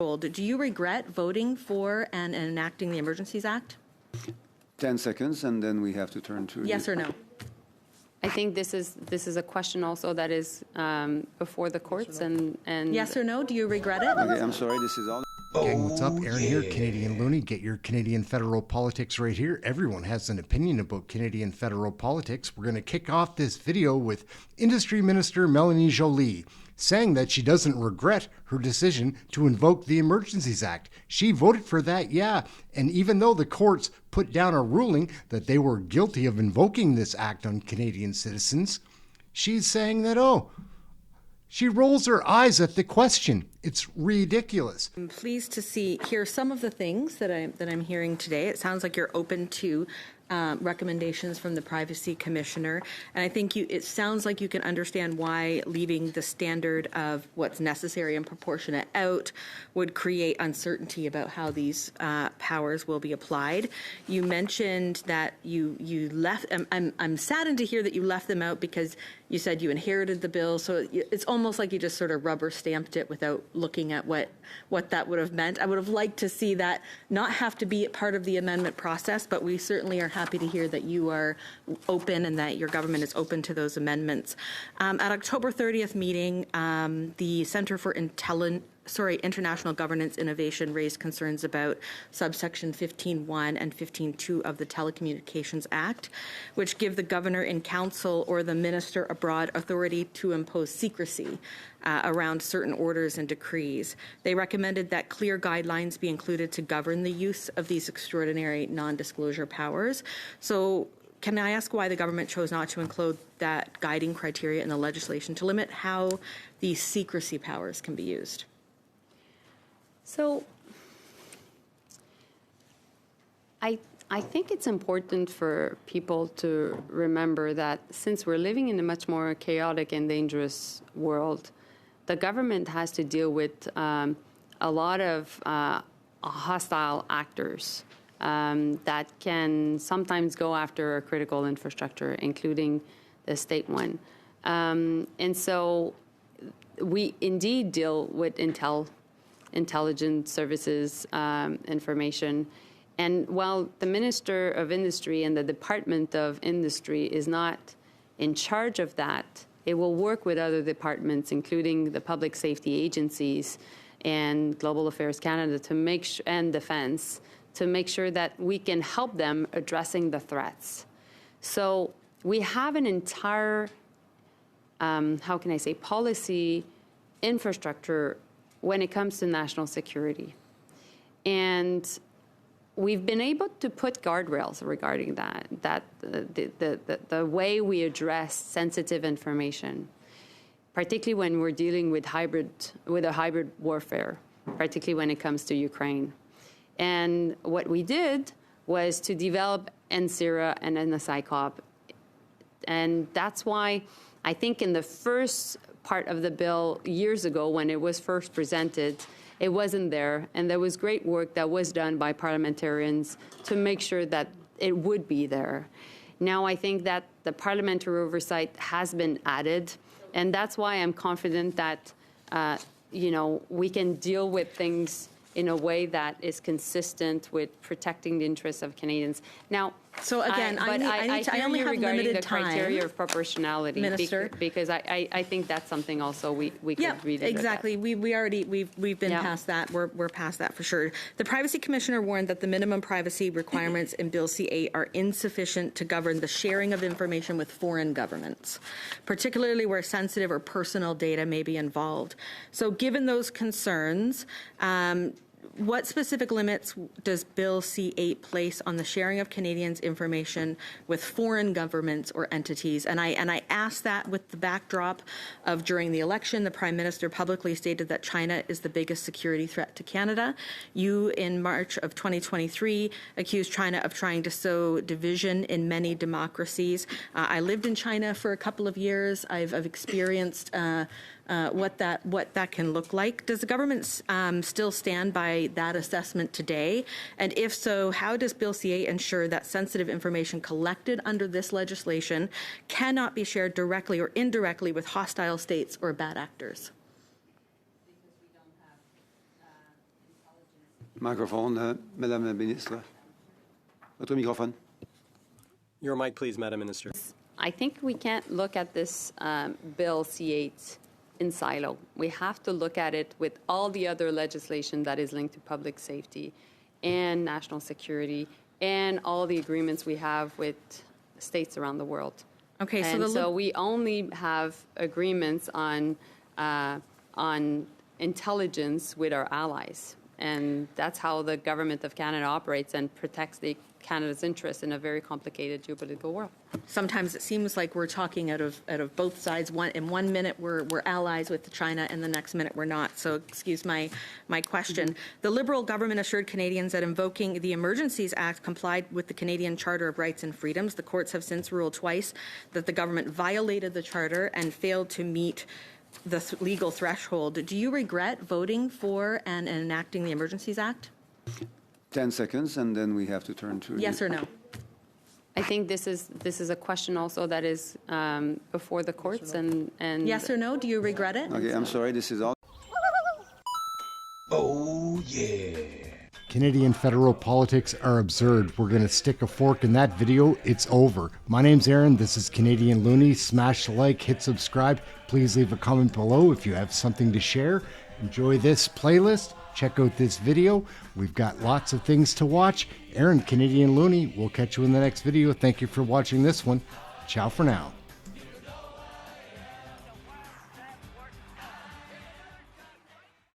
Do you regret voting for and enacting the Emergencies Act? 10 seconds, and then we have to turn to... Yes or no? I think this is a question also that is before the courts and Yes or no? Do you regret it? Okay, I'm sorry, this is all... Gang, what's up? Aaron here, Canadian Looney. Get your Canadian federal politics right here. Everyone has an opinion about Canadian federal politics. We're going to kick off this video with Industry Minister Mélanie Joly saying that she doesn't regret her decision to invoke the Emergencies Act. She voted for that, yeah. And even though the courts put down a ruling that they were guilty of invoking this act on Canadian citizens, she's saying that, she rolls her eyes at the question. It's ridiculous. I'm pleased to hear some of the things that I'm hearing today. It sounds like you're open to recommendations from the Privacy Commissioner, and I think it sounds like you can understand why leaving the standard of what's necessary and proportionate out would create uncertainty about how these powers will be applied. You mentioned that you left. I'm saddened to hear that you left them out because you said you inherited the bill, so it's almost like you just sort of rubber stamped it without looking at what that would have meant. I would have liked to see that not have to be part of the amendment process, but we certainly are happy to hear that you are open and that your government is open to those amendments. At October 30th meeting, the Centre for International Governance Innovation raised concerns about subsection 15.1 and 15.2 of the Telecommunications Act, which give the governor in council or the minister abroad authority to impose secrecy around certain orders and decrees. They recommended that clear guidelines be included to govern the use of these extraordinary non-disclosure powers. So can I ask why the government chose not to include that guiding criteria in the legislation to limit how these secrecy powers can be used? So I think it's important for people to remember that since we're living in a much more chaotic and dangerous world, the government has to deal with a lot of hostile actors that can sometimes go after a critical infrastructure, including the state one. And so we indeed deal with intelligence services information. And while the Minister of Industry and the Department of Industry is not in charge of that, it will work with other departments, including the public safety agencies and Global Affairs Canada and Defense, to make sure that we can help them addressing the threats. So we have an entire, policy infrastructure when it comes to national security. And we've been able to put guardrails regarding that the way we address sensitive information, particularly when we're dealing with a hybrid warfare, particularly when it comes to Ukraine. And what we did was to develop NSIRA and NSICOP. And that's why I think in the first part of the bill years ago when it was first presented, it wasn't there, and there was great work that was done by parliamentarians to make sure that it would be there. Now I think that the parliamentary oversight has been added, and that's why I'm confident that we can deal with things in a way that is consistent with protecting the interests of Canadians. Now, so again, I only have limited time. Criteria of proportionality, Minister, because I think that's something also we could read. Exactly. We've been past that. We're past that for sure. The Privacy Commissioner warned that the minimum privacy requirements in Bill C-8 are insufficient to govern the sharing of information with foreign governments, particularly where sensitive or personal data may be involved. So, given those concerns, what specific limits does Bill C-8 place on the sharing of Canadians' information with foreign governments or entities? And I ask that with the backdrop of during the election, the Prime Minister publicly stated that China is the biggest security threat to Canada. You, in March of 2023, accused China of trying to sow division in many democracies. I lived in China for a couple of years. I've experienced what that can look like. Does the government still stand by that assessment today? And if so, how does Bill C-8 ensure that sensitive information collected under this legislation cannot be shared directly or indirectly with hostile states or bad actors? Because we don't have Microphone, Madame la Ministre. Votre microphone. Your mic, please, Madam Minister. I think we can't look at this Bill C8 in silo. We have to look at it with all the other legislation that is linked to public safety and national security and all the agreements we have with states around the world. Okay, so And so we only have agreements on intelligence with our allies. And that's how the government of Canada operates and protects Canada's interests in a very complicated geopolitical world. sometimes it seems like we're talking out of both sides. In 1 minute we're allies with China, and the next minute we're not. So excuse my question. The Liberal government assured Canadians that invoking the Emergencies Act complied with the Canadian Charter of Rights and Freedoms. The courts have since ruled twice that the government violated the charter and failed to meet the legal threshold. Do you regret voting for and enacting the Emergencies Act? 10 seconds, and then we have to turn to... Yes or no? I think this is a question also that is before the courts and Yes or no? Do you regret it? Okay, I'm sorry, this is all... Canadian federal politics are absurd. We're going to stick a fork in that video. It's over. My name's Aaron. This is Canadian Loony. Smash the like, hit subscribe. Please leave a comment below if you have something to share. Enjoy this playlist. Check out this video. We've got lots of things to watch. Aaron, Canadian Loony. We'll catch you in the next video. Thank you for watching this one. Ciao for now.